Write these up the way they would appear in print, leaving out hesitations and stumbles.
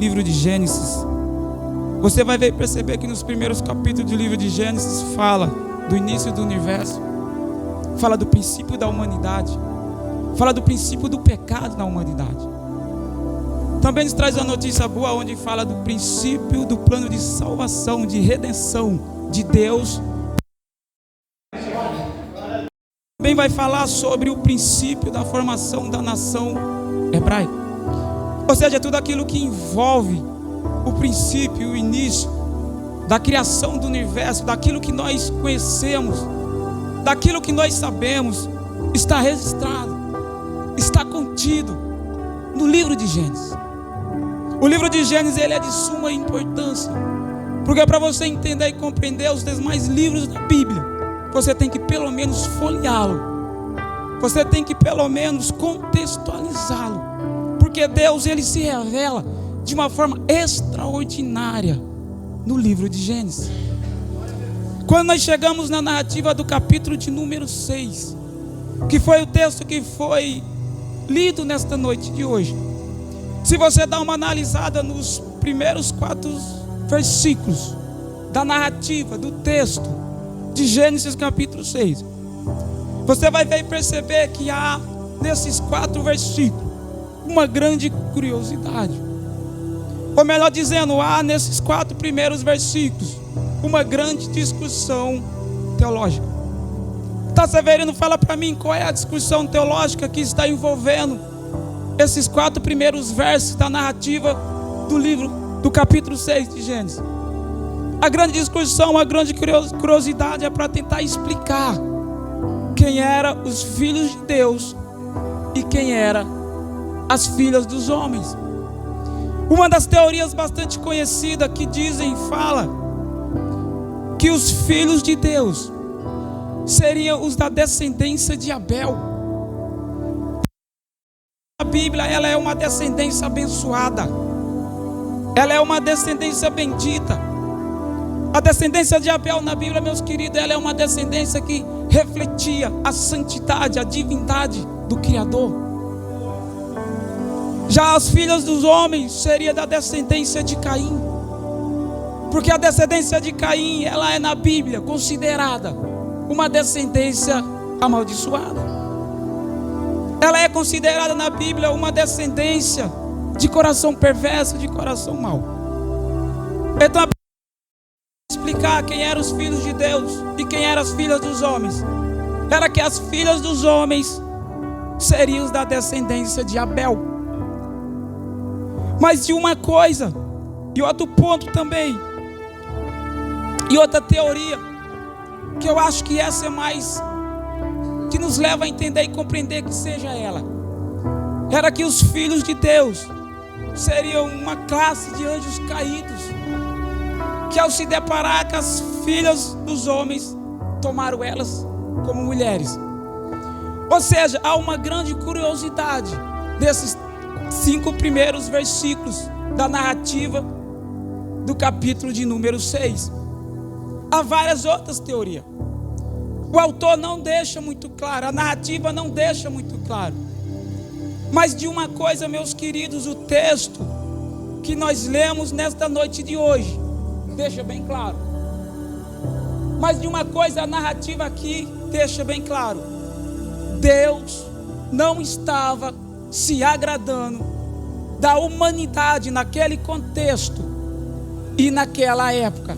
livro de Gênesis, você vai ver e perceber que nos primeiros capítulos do livro de Gênesis fala do início do universo, fala do princípio da humanidade, fala do princípio do pecado na humanidade. Também nos traz uma notícia boa, onde fala do princípio do plano de salvação, de redenção de Deus. Também vai falar sobre o princípio da formação da nação hebraica. Ou seja, tudo aquilo que envolve o princípio, o início da criação do universo, daquilo que nós conhecemos, daquilo que nós sabemos, está registrado, está contido no livro de Gênesis. O livro de Gênesis, ele é de suma importância, porque para você entender e compreender os demais livros da Bíblia, você tem que pelo menos folheá-lo, você tem que pelo menos contextualizá-lo, porque Deus, ele se revela de uma forma extraordinária no livro de Gênesis. Quando nós chegamos na narrativa do capítulo de número 6, que foi o texto que foi lido nesta noite de hoje, se você dá uma analisada nos primeiros 4 versículos da narrativa, do texto de Gênesis capítulo 6, você vai ver e perceber que há nesses 4 versículos uma grande curiosidade. Ou melhor dizendo, há nesses 4 primeiros versículos uma grande discussão teológica. Tá, Severino, fala para mim qual é a discussão teológica que está envolvendo esses 4 primeiros versos da narrativa do livro, do capítulo 6 de Gênesis. A grande discussão, a grande curiosidade é para tentar explicar quem eram os filhos de Deus e quem eram as filhas dos homens. Uma das teorias bastante conhecida que fala que os filhos de Deus seriam os da descendência de Abel. A Bíblia, ela é uma descendência abençoada, ela é uma descendência bendita. A descendência de Abel na Bíblia, meus queridos, ela é uma descendência que refletia a santidade, a divindade do Criador. Já as filhas dos homens seria da descendência de Caim, porque a descendência de Caim, ela é na Bíblia considerada uma descendência amaldiçoada. Ela é considerada na Bíblia uma descendência de coração perverso, de coração mau. Então, explicar quem eram os filhos de Deus e quem eram as filhas dos homens, era que as filhas dos homens seriam os da descendência de Abel. Mas de uma coisa, e outro ponto também, e outra teoria, que eu acho que essa é mais, que nos leva a entender e compreender que seja ela, era que os filhos de Deus seriam uma classe de anjos caídos, que ao se deparar com as filhas dos homens, tomaram elas como mulheres. Ou seja, há uma grande curiosidade desses 5 primeiros versículos da narrativa do capítulo de número 6. Há várias outras teorias. O autor não deixa muito claro, a narrativa não deixa muito claro. Mas de uma coisa, meus queridos, o texto que nós lemos nesta noite de hoje deixa bem claro. Mas de uma coisa, a narrativa aqui deixa bem claro: Deus não estava se agradando da humanidade naquele contexto e naquela época.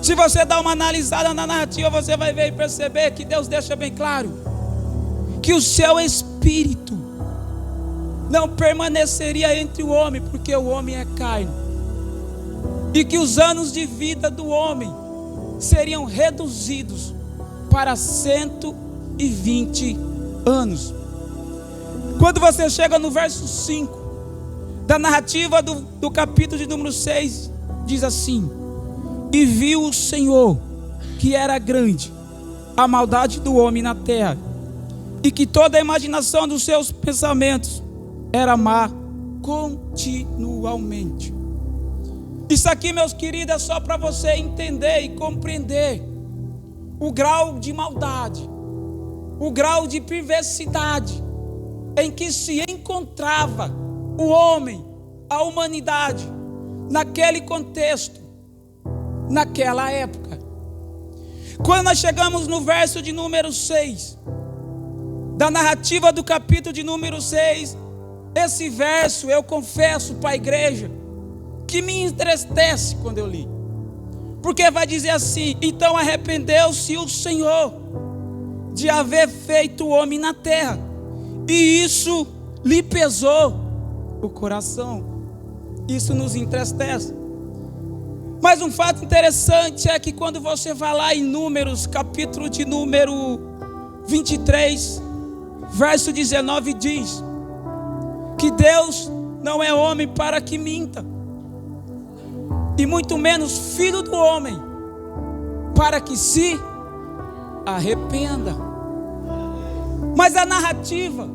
Se você dá uma analisada na narrativa, você vai ver e perceber que Deus deixa bem claro que o seu espírito não permaneceria entre o homem, porque o homem é carne, e que os anos de vida do homem seriam reduzidos para 120 anos. Quando você chega no verso 5 da narrativa do capítulo de número 6, diz assim: e viu o Senhor que era grande a maldade do homem na terra, e que toda a imaginação dos seus pensamentos era má continuamente. Isso aqui, meus queridos, é só para você entender e compreender o grau de maldade, o grau de perversidade em que se encontrava o homem a humanidade naquele contexto, naquela época. Quando nós chegamos no verso de número 6, da narrativa do capítulo de número 6, esse verso, eu confesso para a igreja, que me entristece quando eu li. Porque vai dizer assim: então arrependeu-se o Senhor de haver feito o homem na terra, e isso lhe pesou o coração. Isso nos entristece. Mas um fato interessante é que quando você vai lá em Números, capítulo de número 23, verso 19, diz que Deus não é homem para que minta, e muito menos filho do homem para que se arrependa. Mas a narrativa,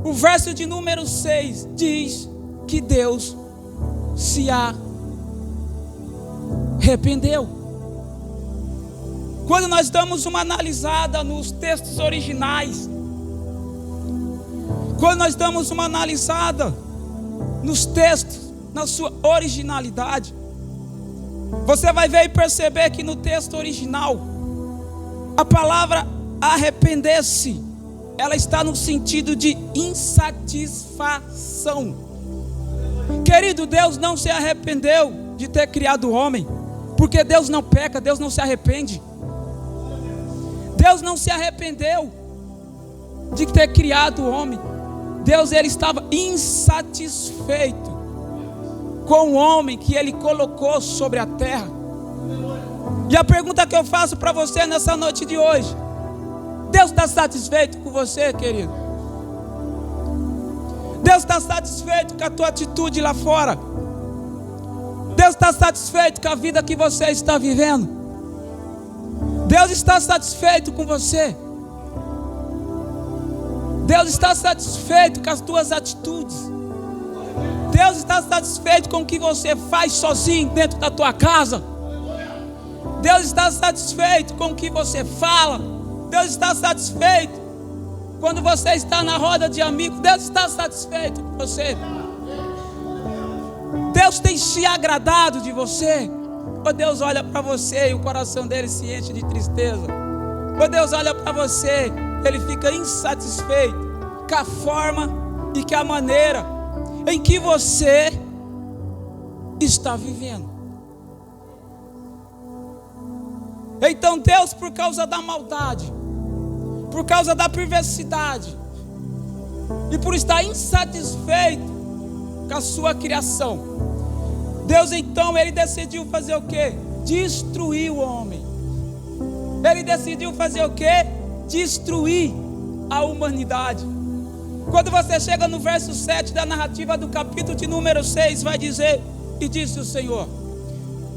o verso de número 6 diz que Deus se arrependeu. Quando nós damos uma analisada nos textos originais, quando nós damos uma analisada nos textos, na sua originalidade, você vai ver e perceber que no texto original, a palavra arrepender-se, ela está no sentido de insatisfação. Querido, Deus não se arrependeu de ter criado o homem, porque Deus não peca, Deus não se arrepende. Deus não se arrependeu de ter criado o homem. Deus, ele estava insatisfeito com o homem que ele colocou sobre a terra. E a pergunta que eu faço para você nessa noite de hoje: Deus está satisfeito com você, querido? Deus está satisfeito com a tua atitude lá fora? Deus está satisfeito com a vida que você está vivendo? Deus está satisfeito com você? Deus está satisfeito com as tuas atitudes? Deus está satisfeito com o que você faz sozinho dentro da tua casa? Deus está satisfeito com o que você fala? Deus está satisfeito quando você está na roda de amigos? Deus está satisfeito com você? Deus tem se agradado de você? Ou Deus olha para você e o coração dele se enche de tristeza? Ou Deus olha para você, ele fica insatisfeito com a forma e com a maneira em que você está vivendo? Então Deus, por causa da maldade, por causa da perversidade, e por estar insatisfeito com a sua criação, Deus então, ele decidiu fazer o quê? Destruir o homem. Ele decidiu fazer o quê? Destruir a humanidade. Quando você chega no verso 7 da narrativa do capítulo de número 6, vai dizer: e disse o Senhor: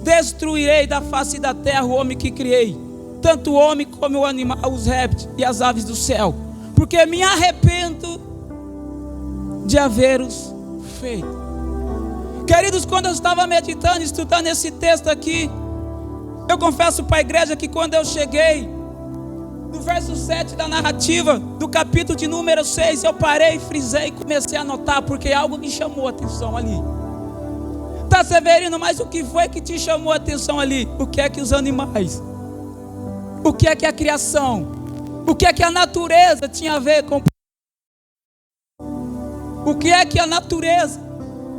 destruirei da face da terra o homem que criei, tanto o homem como o animal, os répteis e as aves do céu, porque me arrependo de haver-os feito. Queridos, quando eu estava meditando, estudando esse texto aqui, eu confesso para a igreja que quando eu cheguei no verso 7 da narrativa do capítulo de número 6, eu parei, frisei e comecei a anotar, porque algo me chamou a atenção ali. Tá, Severino, mas o que foi que te chamou a atenção ali? O que é que os animais, o que é que a criação, o que é que a natureza tinha a ver com... O que é que a natureza,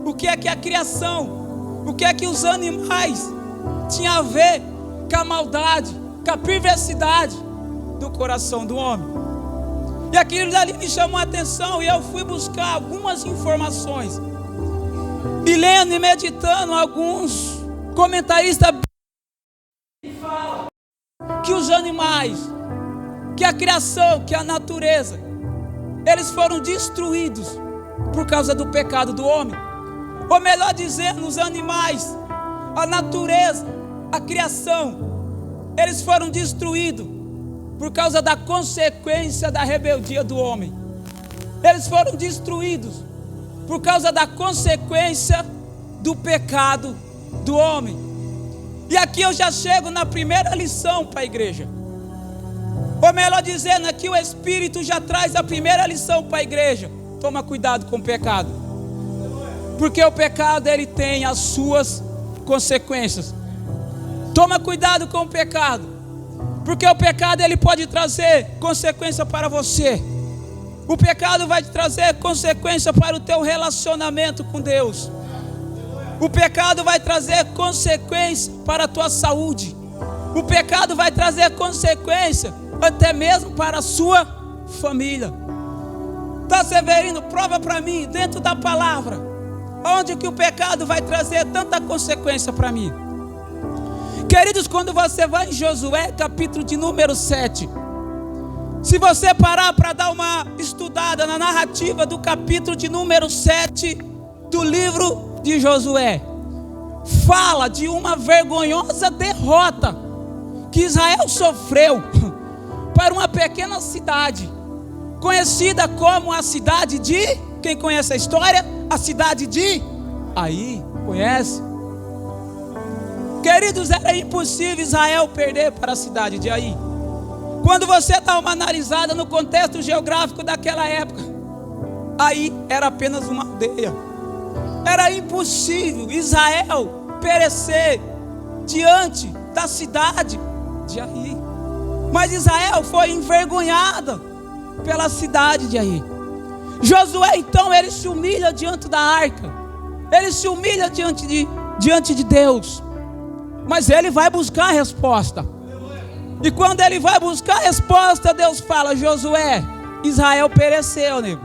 o que é que a criação, o que é que os animais tinha a ver com a maldade, com a perversidade do coração do homem? E aquilo ali me chamou a atenção, e eu fui buscar algumas informações, e lendo e meditando, alguns comentaristas falam que os animais, que a criação, que a natureza, eles foram destruídos por causa do pecado do homem. Ou melhor dizendo, os animais, a natureza, a criação, eles foram destruídos por causa da consequência da rebeldia do homem. Eles foram destruídos por causa da consequência do pecado do homem. E aqui eu já chego na primeira lição para a igreja. Ou melhor dizendo, aqui o Espírito já traz a primeira lição para a igreja. Toma cuidado com o pecado. Porque o pecado, ele tem as suas consequências. Toma cuidado com o pecado, porque o pecado, ele pode trazer consequência para você. O pecado vai te trazer consequência para o teu relacionamento com Deus. O pecado vai trazer consequência para a tua saúde. O pecado vai trazer consequência até mesmo para a sua família. Tá, Severino, prova para mim, dentro da palavra, onde que o pecado vai trazer tanta consequência para mim. Queridos, quando você vai em Josué, capítulo de número 7, se você parar para dar uma estudada na narrativa do capítulo de número 7 do livro de Josué, fala de uma vergonhosa derrota que Israel sofreu para uma pequena cidade, conhecida como a cidade de... Quem conhece a história? A cidade de... Aí, conhece? Queridos, era impossível Israel perder para a cidade de Aí. Quando você dá uma analisada no contexto geográfico daquela época, Aí era apenas uma aldeia. Era impossível Israel perecer diante da cidade de Aí. Mas Israel foi envergonhada pela cidade de Aí. Josué, então, ele se humilha diante da arca. Ele se humilha diante de Deus. Mas ele vai buscar a resposta. E quando ele vai buscar a resposta, Deus fala: Josué, Israel pereceu, nego.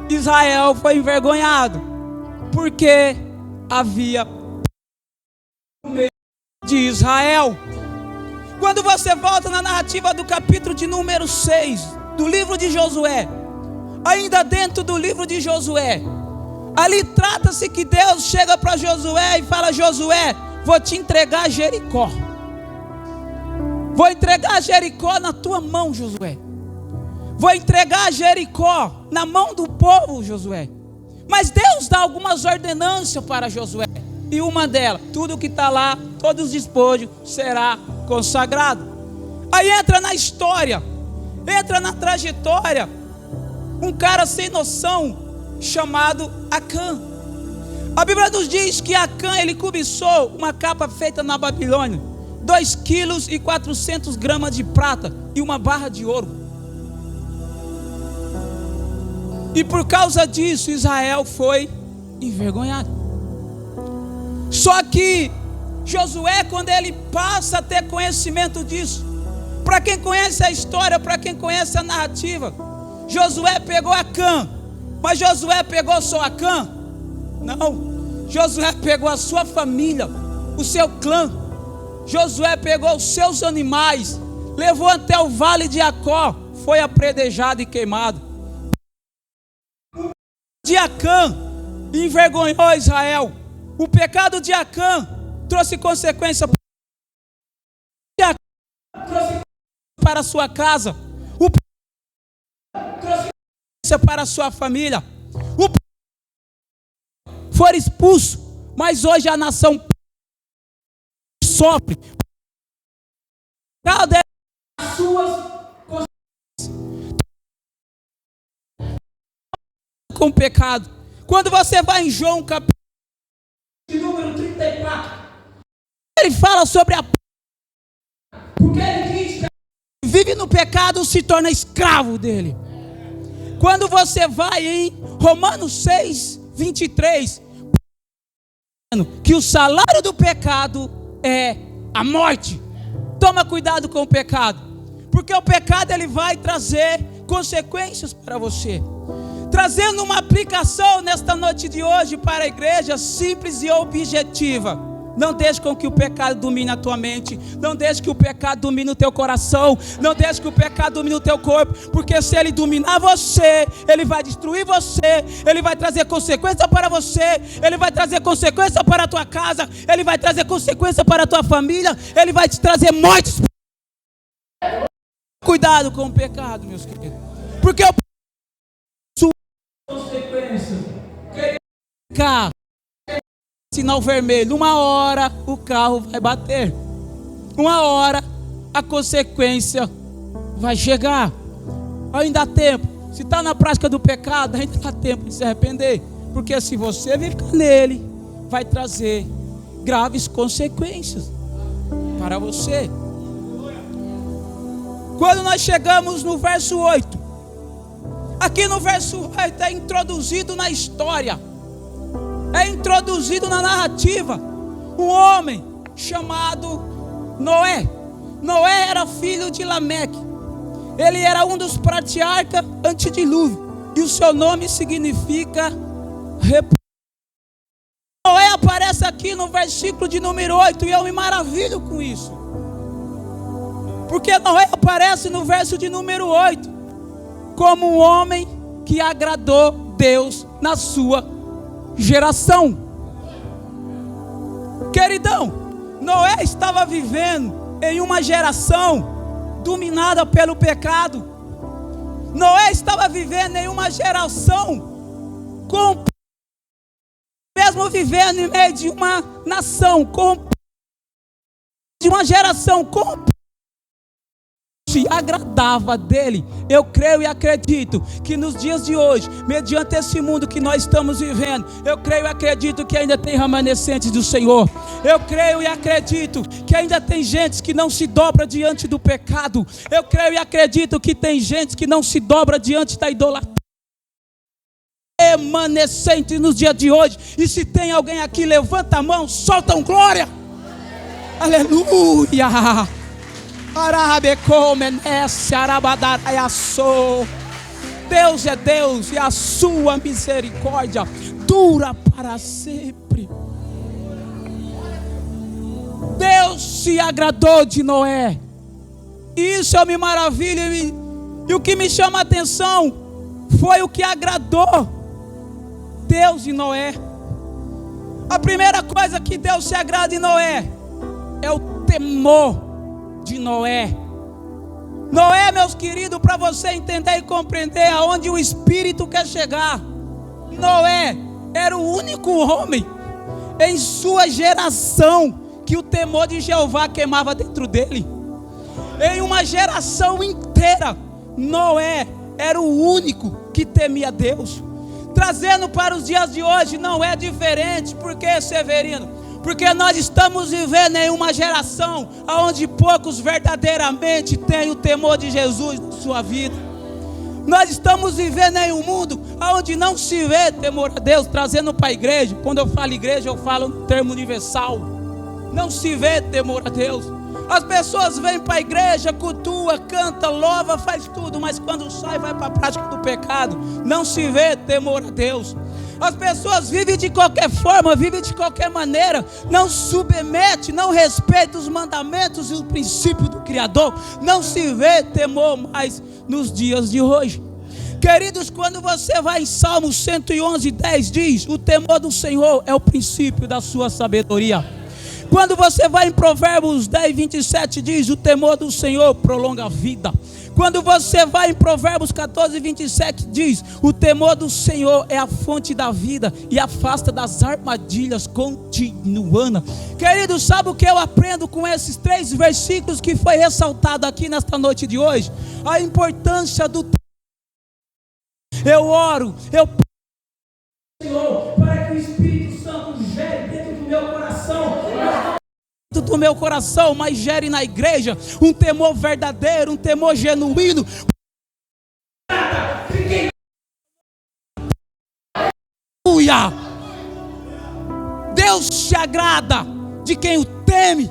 Israel foi envergonhado, porque havia no meio de Israel. Quando você volta na narrativa do capítulo de número 6 do livro de Josué, ainda dentro do livro de Josué, ali trata-se que Deus chega para Josué e fala: Josué, vou te entregar Jericó. Vou entregar Jericó na tua mão, Josué. Vou entregar Jericó na mão do povo, Josué. Mas Deus dá algumas ordenanças para Josué. E uma delas, tudo que está lá, todos os despojos, será consagrado. Aí entra na história, entra na trajetória, um cara sem noção, chamado Acã. A Bíblia nos diz que Acã, ele cobiçou uma capa feita na Babilônia, 2,4 kg de prata e uma barra de ouro. E por causa disso, Israel foi envergonhado. Só que Josué, quando ele passa a ter conhecimento disso, para quem conhece a história, para quem conhece a narrativa, Josué pegou Acã. Mas Josué pegou só Acã? Não. Josué pegou a sua família, o seu clã. Josué pegou os seus animais, levou até o vale de Jacó, foi apredejado e queimado. De Acã envergonhou Israel. O pecado de Acã trouxe consequência para a sua casa. O pecado trouxe consequência para a sua família. O foi expulso, mas hoje a nação sofre as suas com o pecado. Quando você vai em João capítulo de número 34, ele fala sobre a... Porque ele diz que vive no pecado se torna escravo dele. Quando você vai em Romanos 6, 23, que o salário do pecado é a morte. Toma cuidado com o pecado, porque o pecado ele vai trazer consequências para você. Trazendo uma aplicação nesta noite de hoje para a igreja simples e objetiva. Não deixe com que o pecado domine a tua mente. Não deixe que o pecado domine o teu coração. Não deixe que o pecado domine o teu corpo. Porque se ele dominar você, ele vai destruir você. Ele vai trazer consequência para você. Ele vai trazer consequência para a tua casa. Ele vai trazer consequência para a tua família. Ele vai te trazer mortes. Cuidado com o pecado, meus queridos. Porque o consequência, carro, sinal vermelho, uma hora o carro vai bater, uma hora a consequência vai chegar. Ainda há tempo, se está na prática do pecado, ainda dá tempo de se arrepender, porque se você ficar nele, vai trazer graves consequências para você. Quando nós chegamos no verso 8, aqui no verso 8 é introduzido na história, é introduzido na narrativa, um homem chamado Noé. Noé era filho de Lameque, ele era um dos patriarcas antedilúvio, e o seu nome significa Noé aparece aqui no versículo de número 8, e eu me maravilho com isso, porque Noé aparece no verso de número 8 como um homem que agradou Deus na sua geração. Queridão, Noé estava vivendo em uma geração dominada pelo pecado. Noé estava vivendo em uma geração mesmo vivendo em meio de uma nação de uma geração se agradava dele. Eu creio e acredito que nos dias de hoje, mediante esse mundo que nós estamos vivendo, eu creio e acredito que ainda tem remanescentes do Senhor. Eu creio e acredito que ainda tem gente que não se dobra diante do pecado. Eu creio e acredito que tem gente que não se dobra diante da idolatria. Remanescente nos dias de hoje. E se tem alguém aqui, levanta a mão, solta um glória. Aleluia. Deus é Deus e a sua misericórdia dura para sempre. Deus se agradou de Noé. Isso eu me maravilho. E o que me chama a atenção foi o que agradou Deus em Noé. A primeira coisa que Deus se agrada em Noé é o temor de Noé. Noé, meus queridos, para você entender e compreender aonde o Espírito quer chegar, Noé era o único homem em sua geração que o temor de Jeová queimava dentro dele. Em uma geração inteira, Noé era o único que temia Deus. Trazendo para os dias de hoje não é diferente. Por que, Severino? Porque nós estamos vivendo em uma geração onde poucos verdadeiramente têm o temor de Jesus na sua vida. Nós estamos vivendo em um mundo onde não se vê temor a Deus. Trazendo para a igreja, quando eu falo igreja, eu falo no termo universal. Não se vê temor a Deus. As pessoas vêm para a igreja, cultua, canta, louva, faz tudo, mas quando sai vai para a prática do pecado. Não se vê temor a Deus. As pessoas vivem de qualquer forma, vivem de qualquer maneira, não submete, não respeita os mandamentos e o princípio do Criador. Não se vê temor mais nos dias de hoje. Queridos, quando você vai em Salmo 111:10, diz: o temor do Senhor é o princípio da sua sabedoria. Quando você vai em Provérbios 10:27, diz: o temor do Senhor prolonga a vida. Quando você vai em Provérbios 14:27, diz: o temor do Senhor é a fonte da vida e afasta das armadilhas continuando. Querido, sabe o que eu aprendo com esses 3 versículos que foi ressaltado aqui nesta noite de hoje? A importância do temor. Eu oro, eu peço ao Senhor para que o Espírito Santo gere dentro do meu coração, do meu coração, mas gere na igreja um temor verdadeiro, um temor genuíno. Deus se agrada de quem o teme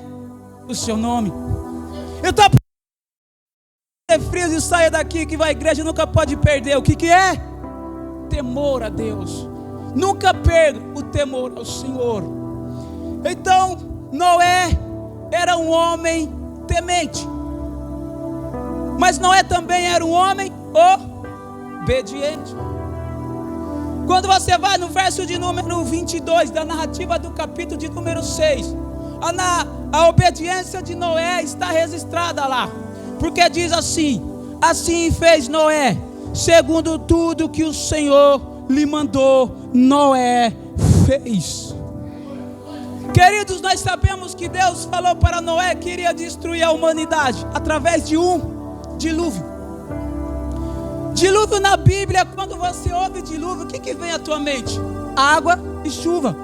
o seu nome. Eu estou frio e saia daqui que vai à igreja nunca pode perder. O que é? Temor a Deus. Nunca perca o temor ao Senhor. Então Noé era um homem temente, mas Noé também era um homem obediente. Quando você vai no verso de número 22 da narrativa do capítulo de número 6, a obediência de Noé está registrada lá, porque diz assim: assim fez Noé, segundo tudo que o Senhor lhe mandou, Noé fez. Queridos, nós sabemos que Deus falou para Noé que iria destruir a humanidade através de um dilúvio. Dilúvio na Bíblia, quando você ouve dilúvio, o que vem à tua mente? água e chuva.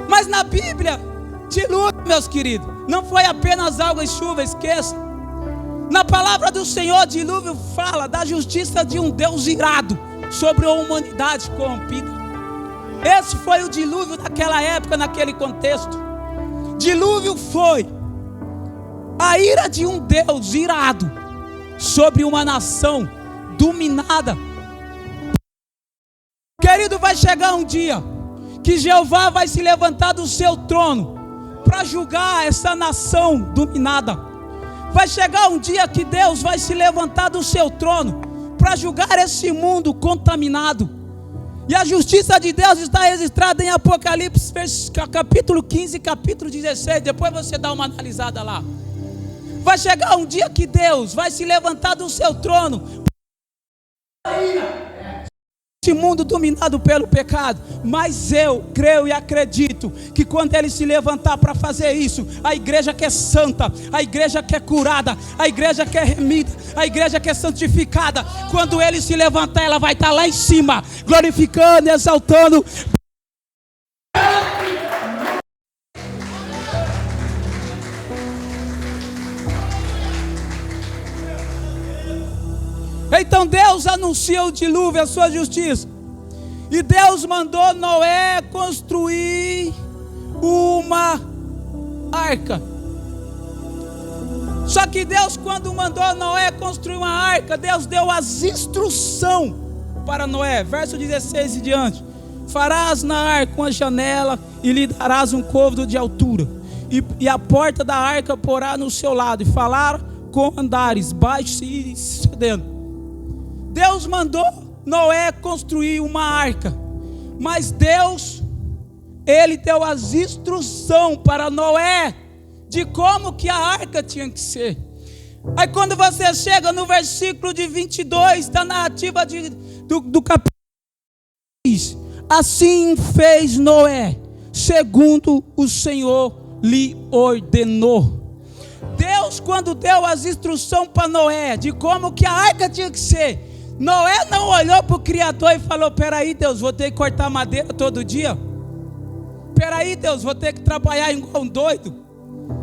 Mas na Bíblia, dilúvio, meus queridos, não foi apenas água e chuva, esqueça. Na palavra do Senhor, dilúvio fala da justiça de um Deus irado sobre a humanidade corrompida. Esse foi o dilúvio daquela época, naquele contexto. Dilúvio foi a ira de um Deus irado sobre uma nação dominada. Querido, vai chegar um dia que Jeová vai se levantar do seu trono para julgar essa nação dominada. Vai chegar um dia que Deus vai se levantar do seu trono para julgar esse mundo contaminado. E a justiça de Deus está registrada em Apocalipse, capítulo 15, capítulo 16. Depois você dá uma analisada lá. Vai chegar um dia que Deus vai se levantar do seu trono, esse mundo dominado pelo pecado. Mas eu creio e acredito que quando Ele se levantar para fazer isso, a igreja que é santa, a igreja que é curada, a igreja que é remida, a igreja que é santificada, quando Ele se levantar, ela vai estar lá em cima, glorificando, exaltando. Então Deus anuncia o dilúvio, a sua justiça. E Deus mandou Noé construir uma arca. Só que Deus, quando mandou Noé construir uma arca, Deus deu as instruções para Noé. Verso 16 e diante. Farás na arca uma janela e lhe darás um côvado de altura. E a porta da arca porá no seu lado. E falar com andares baixos e cedendo. Deus mandou Noé construir uma arca, mas Deus, Ele deu as instruções para Noé de como que a arca tinha que ser. Aí quando você chega no versículo de 22 da narrativa do capítulo 6, assim fez Noé, segundo o Senhor lhe ordenou. Deus, quando deu as instruções para Noé de como que a arca tinha que ser, Noé não olhou para o Criador e falou: peraí, Deus, vou ter que cortar madeira todo dia. Peraí, Deus, vou ter que trabalhar igual um doido.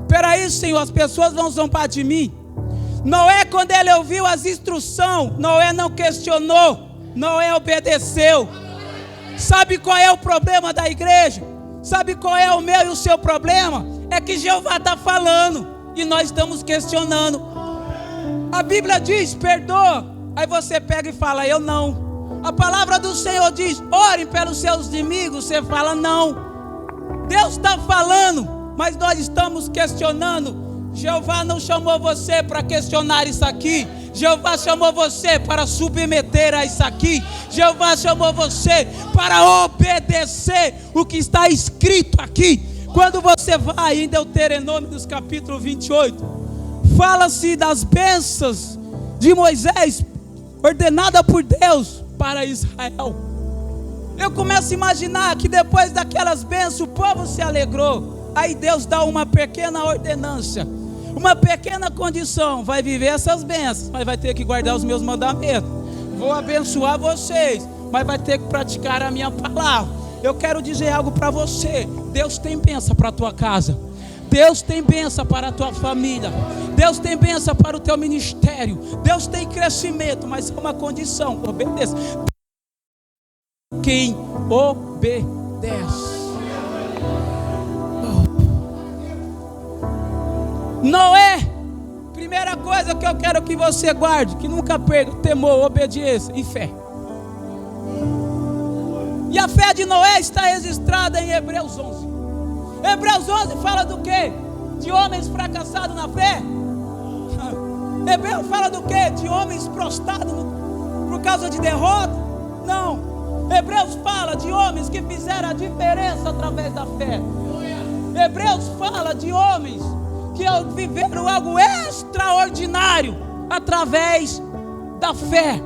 Peraí, Senhor, as pessoas vão zombar de mim. Noé, quando ele ouviu as instruções, Noé não questionou, Noé obedeceu. Sabe qual é o problema da igreja? Sabe qual é o meu e o seu problema? É que Jeová está falando e nós estamos questionando. A Bíblia diz: perdoa. Aí você pega e fala: eu não. A palavra do Senhor diz: orem pelos seus inimigos. Você fala: não. Deus está falando, mas nós estamos questionando. Jeová não chamou você para questionar isso aqui. Jeová chamou você para submeter a isso aqui. Jeová chamou você para obedecer o que está escrito aqui. Quando você vai em Deuteronômio, capítulo 28, fala-se das bênçãos de Moisés, ordenada por Deus para Israel. Eu começo a imaginar que depois daquelas bênçãos o povo se alegrou. Aí Deus dá uma pequena ordenança, uma pequena condição: vai viver essas bênçãos, mas vai ter que guardar os meus mandamentos. Vou abençoar vocês, mas vai ter que praticar a minha palavra. Eu quero dizer algo para você: Deus tem bênção para a tua casa, Deus tem bênção para a tua família, Deus tem bênção para o teu ministério, Deus tem crescimento, mas é uma condição: obedeça. Quem obedece. Noé, primeira coisa que eu quero que você guarde, que nunca perca: temor, obediência e fé. E a fé de Noé está registrada em Hebreus 11. Hebreus 11 fala do quê? De homens fracassados na fé? Hebreus fala do quê? De homens prostrados por causa de derrota? Não. Hebreus fala de homens que fizeram a diferença através da fé. Hebreus fala de homens que viveram algo extraordinário através da fé.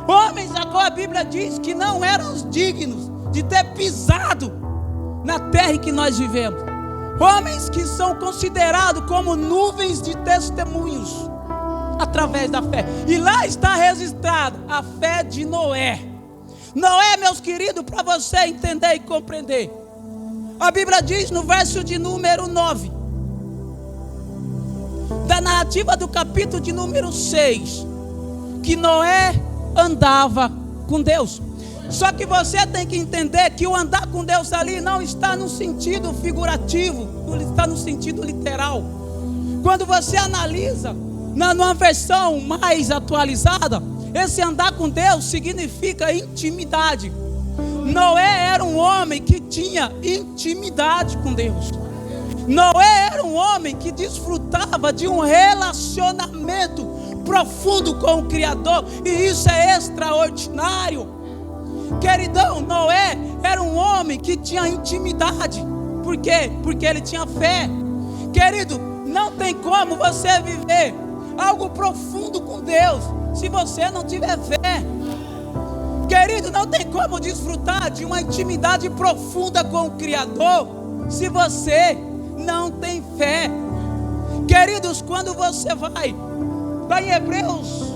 Homens a qual a Bíblia diz que não eram os dignos de ter pisado na terra em que nós vivemos. Homens que são considerados como nuvens de testemunhos através da fé. E lá está registrada a fé de Noé. Noé, meus queridos, para você entender e compreender, a Bíblia diz no verso de número 9, da narrativa do capítulo de número 6, que Noé andava com Deus. Só que você tem que entender que o andar com Deus ali não está no sentido figurativo, está no sentido literal. Quando você analisa numa versão mais atualizada, esse andar com Deus significa intimidade. Noé era um homem que tinha intimidade com Deus. Noé era um homem que desfrutava de um relacionamento profundo com o Criador, e isso é extraordinário. Queridão, Noé era um homem que tinha intimidade. Por quê? Porque ele tinha fé. Querido, não tem como você viver algo profundo com Deus se você não tiver fé. Querido, não tem como desfrutar de uma intimidade profunda com o Criador se você não tem fé. Queridos, quando você vai lá em Hebreus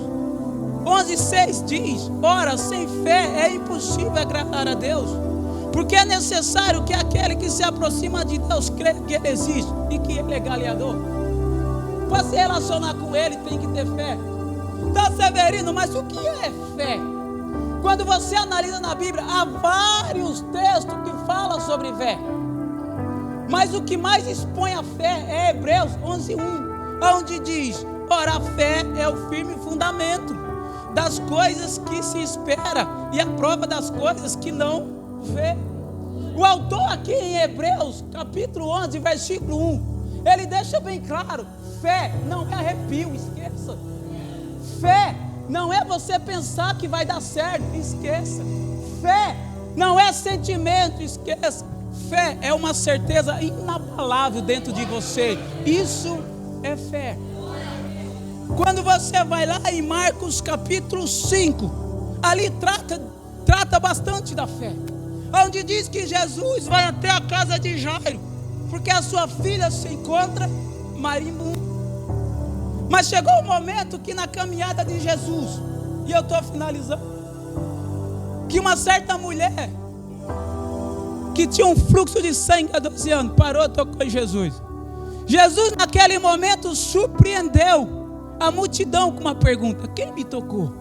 11:6 diz: ora, sem fé é impossível agradar a Deus, porque é necessário que aquele que se aproxima de Deus creia que Ele existe e que Ele é galardoador. Para se relacionar com Ele tem que ter fé. Então, Severino, mas o que é fé? Quando você analisa na Bíblia, há vários textos que falam sobre fé, mas o que mais expõe a fé é Hebreus 11:1, onde diz: ora, a fé é o firme fundamento das coisas que se espera e a prova das coisas que não vê. O autor aqui em Hebreus capítulo 11 versículo 1, ele deixa bem claro: fé não é arrepio, esqueça. Fé não é você pensar que vai dar certo, esqueça. Fé não é sentimento, esqueça. Fé é uma certeza inabalável dentro de você. Isso é fé. Quando você vai lá em Marcos capítulo 5, ali trata bastante da fé, onde diz que Jesus vai até a casa de Jairo, porque a sua filha se encontra moribunda. Mas chegou um momento que na caminhada de Jesus, e eu estou finalizando, que uma certa mulher que tinha um fluxo de sangue há 12 anos parou e tocou em Jesus. Jesus naquele momento surpreendeu a multidão com uma pergunta: quem me tocou?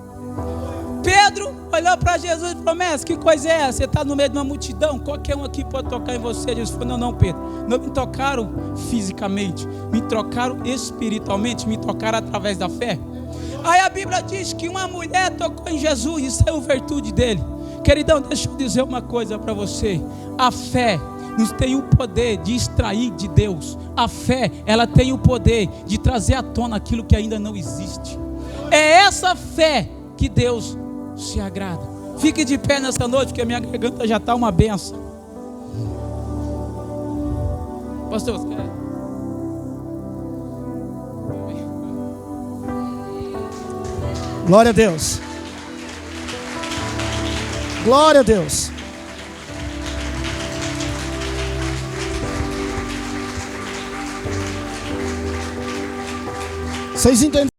Pedro olhou para Jesus e falou: mestre, que coisa é essa? Você está no meio de uma multidão, qualquer um aqui pode tocar em você. Jesus falou: não, Pedro, não me tocaram fisicamente, me tocaram espiritualmente, me tocaram através da fé. Aí a Bíblia diz que uma mulher tocou em Jesus e saiu virtude dele. Queridão, deixa eu dizer uma coisa para você: a fé nos tem o poder de extrair de Deus. A fé, ela tem o poder de trazer à tona aquilo que ainda não existe. É essa fé que Deus se agrada. Fique de pé nessa noite, porque a minha garganta já está uma benção. Pastor, você quer? Glória a Deus. Glória a Deus. Vocês entendem?